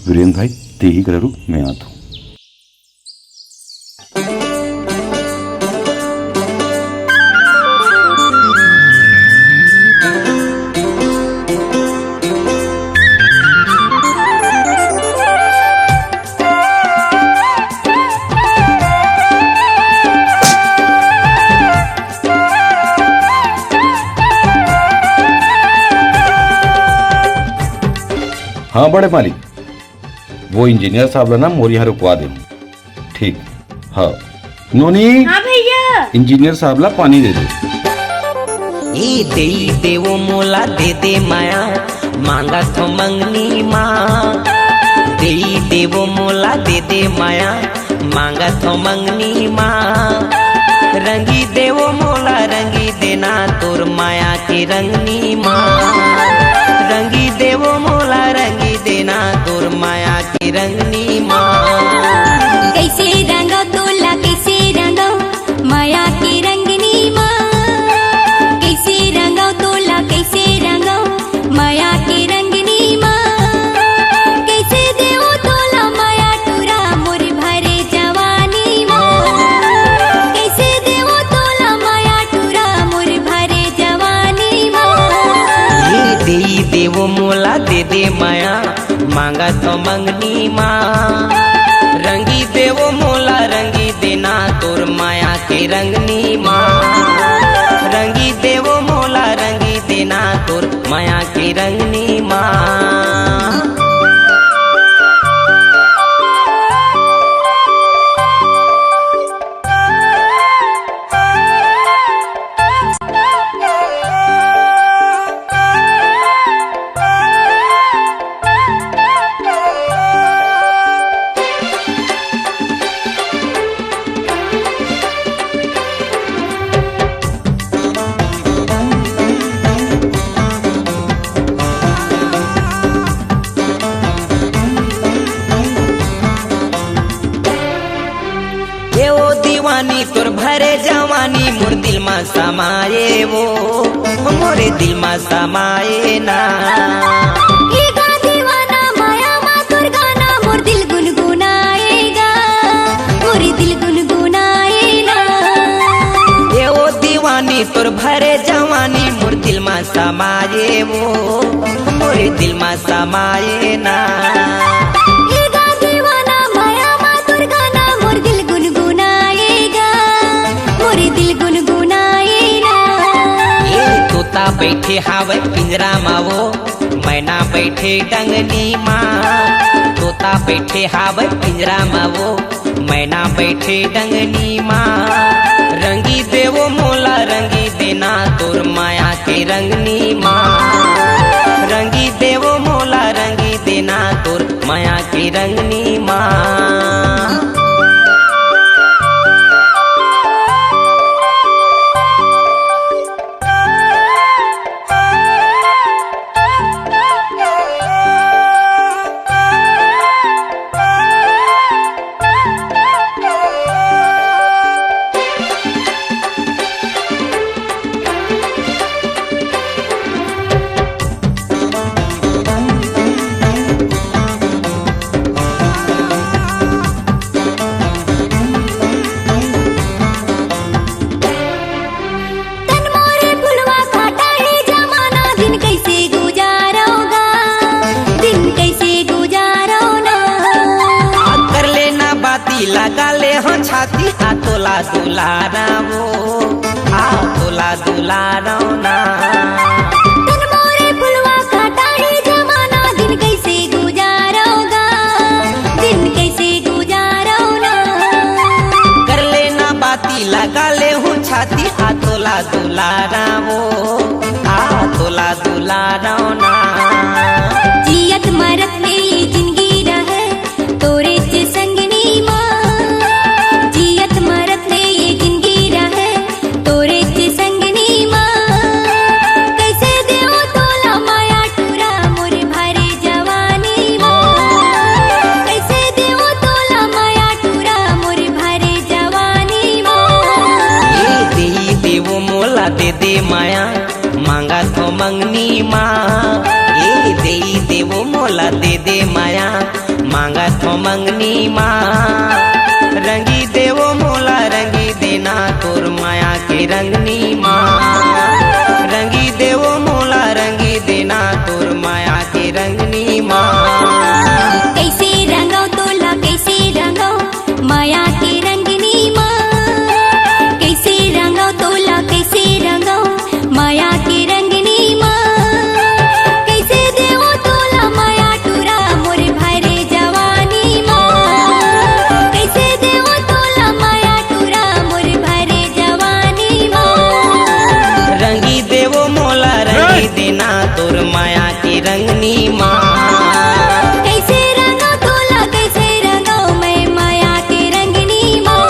वीरेंद्र भाई ते ही करू, मैं आता हूँ। हाँ बड़े मालिक, वो इंजीनियर साहब ना मोरी यहाँ रुकवा दे। ठीक। हाँ नोनी। हाँ भैया। इंजीनियर साहब ला पानी दे दे। दे दे वो मोला दे दे माया मांगा तो मंगनी माँ। दे वो मोला दे दे माया मांगा तो मंगनी माँ। रंगी दे वो मोला रंगी देना तोर माया की रंगनी माँ। रंगी दे वो मोला रंगी देना तोर माया की रंगनी माँ। कैसे रंगो तोला कैसे रंगो माया की रंगनी माँ। कैसे रंगो तोला कैसे रंगो माया की रंगनी माँ। कैसे देवो तोला माया टूरा मोर भरे जवानी माँ। कैसे देवो तोला माया टूरा मोर भरे जवानी माँ। दे वो मोला दे दे माया मांगा तो मंगनी माँ। रंगी दे वो मोला रंगी देना तोर माया के रंगनी माँ। रंगी दे वो मोला रंगी देना तोर माया के रंगनी माँ। तोर भरे जवानी मोर दिल में समाये वो मोरे दिल में समाये ना। ये गा दीवाना माया मा तोर गाना मोर दिल गुनगुनाएगा मोर दिल गुनगुनाएगा। ये वो दीवानी तोर भरे जवानी मोर दिल में समाये वो मोरे दिल में समाये ना। तोता बैठे हावे पिंजरा में वो मैना बैठे डंगनी माँ। तोता बैठे हावे पिंजरा में वो मैना बैठे डंगनी माँ। रंगी दे वो मोला रंगी देना तोर माया के रंगनी माँ। रंगी दे वो मोला रंगी देना तोर माया के रंगनी माँ। लगा ले हो छाती आ तोला दुलारा वो आ तोला दुलारा ना। तन मोरे फुलवा काटा है जमाना दिन कैसे गुजारोगा दिन कैसे गुजारोना। कर लेना बाती लगा ले हो छाती आ तोला दुलारा वो आ तोला दुलारा ना। जियत मरत में जिंदगी रहे तोरे से संगनी माँ। जियत मरत में ये जिंदगी रहे तोरे से संगनी माँ। कैसे देवो तोला माया टूरा मोर भरे जवानी माँ। कैसे देवो तोला माया टूरा मोर भरे जवानी माँ। दे वो मोला दे दे माया मांगा तो मंगनी माँ। दे वो मोला दे दे माया मांगा थो मंगनी माँ। रंगी देवो मोला रंगी देना तोर माया के रंगनी माँ। रंगी देवो मोला रंगी देना तोर माया के रंगनी माँ। कैसे रंगाओ तोला कैसे रंगाओ माया की रंगनी माँ। कैसे रंगाओ तोला कैसे रंगाओ माया की रंगनी माँ। कैसे देवो तोला माया टूरा मोर भरे जवानी माँ। कैसे देवो तोला माया टूरा मोर भरे जवानी माँ। रंगी देवो मोला रंगी देना तोर माया की रंगनी माँ। कैसे रंगाओ तोला कैसे रंगाओ मैं माया की रंगनी माँ।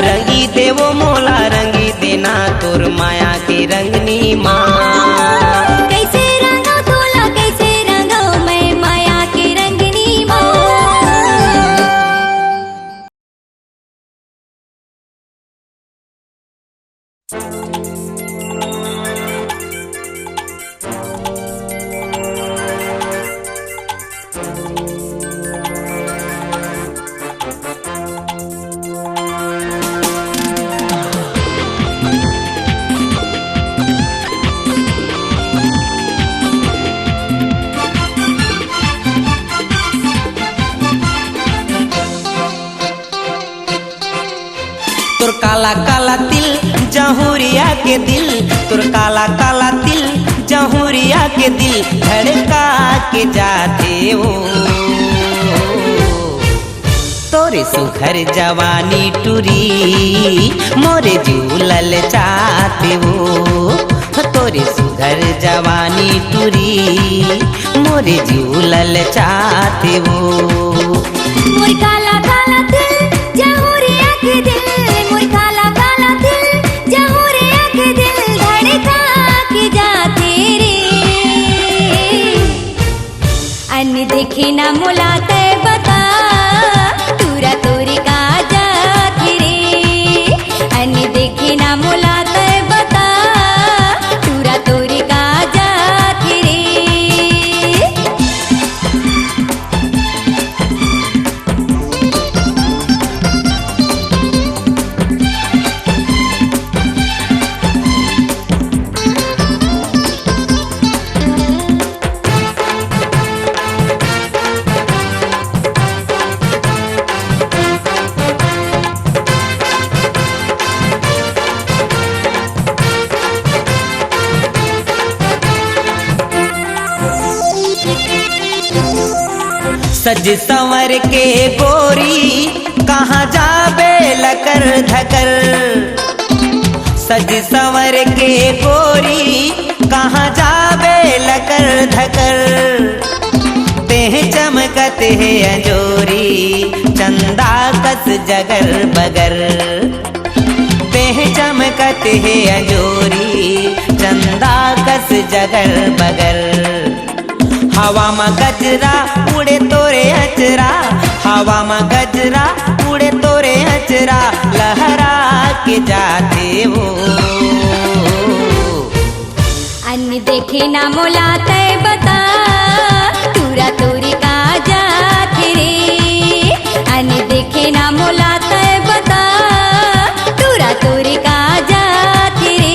रंगी देवो मोला रंगी देना तोर माया की रंगनी माँ। कैसे रंगाओ तोला कैसे रंगाओ मैं माया की रंगनी माँ। तोर काला काला तिल जहुरिया के दिल। तोर काला काला तिल जहुरिया के दिल धड़का के जाते हो। तोरे सुघर जवानी टूरी मोरे झूलल चाहते हो। तोरे सुघर जवानी टूरी मोरे झूलल चाहते हो। मोर काला काला दिल जहुरिया के दिल। मोर काला काला दिल जहुरिया के दिल धड़का के जाते रे। अन्न देखे ना मुलाते बता तूरा तोरी का जाते रे। अन्न देखे ना मुलाते बता तूरा तोरी का जाते रे। सज संवर के गोरी कहाँ जाबे लकर धकर। सज संवर के गोरी कहाँ जाबे लकर धकर। तेह चमकत है अंजोरी चंदा कस जगर बगर। तेह चमकत है अंजोरी चंदा कस जगर बगर। हवा में गजरा उड़े तोरे अचरा। हवा में गजरा उड़े तोरे अचरा लहरा के जाते हो। अन्न देखे ना मुलाते बता तूरा तोरी का जाते रे। अन्न देखे ना मुलाते बता तूरा तोरी का जाते रे।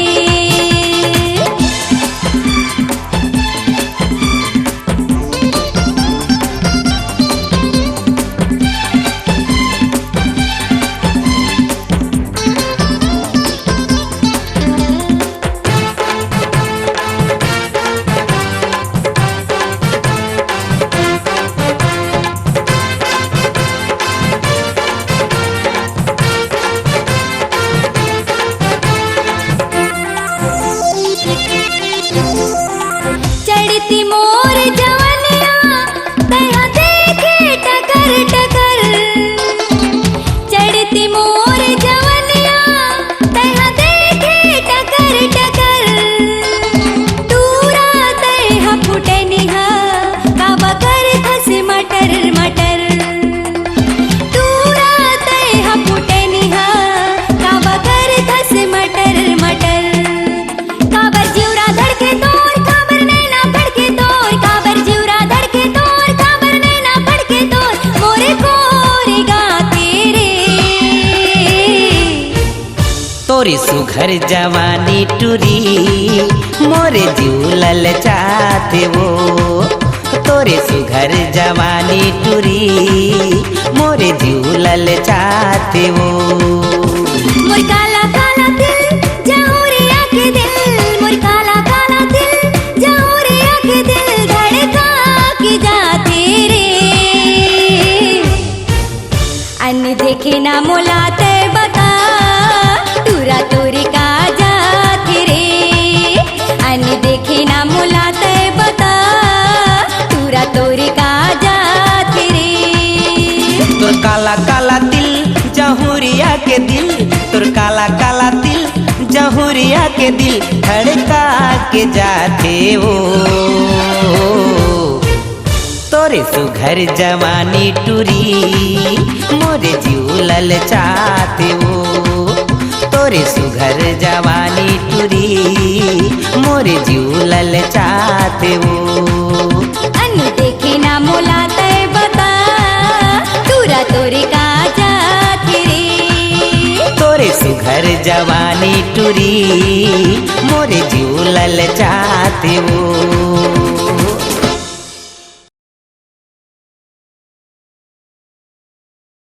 तोरी सुघर जवानी टूरी मोरे झूलल चाहते वो तोरे सुघर जवानी टूरी मोरे झूलल चाहते वो मोर काला काला दिल जाऊं रे आके दिल मोर काला काला दिल जाऊं रे आके दिल धड़का के जाते रे अन देखे ना मोलाते बता तूरा तोरे का जाते रे अन देखे ना मोलाते बता तूरा तोरे का जाते रे तोर काला काला दिल जहुरिया के दिल तोर काला काला दिल जहुरिया के दिल धड़का के जाते वो तोरे सुघर जवानी टूरी मोरे झूलल चाहते वो तोरे सुघर जवानी टूरी मोरे झूलल चाहते वो अन देखे ना मोलाते बता तूरा तोरे का जाते रे तोरे सुघर जवानी टूरी मोरे झूलल चाहते वो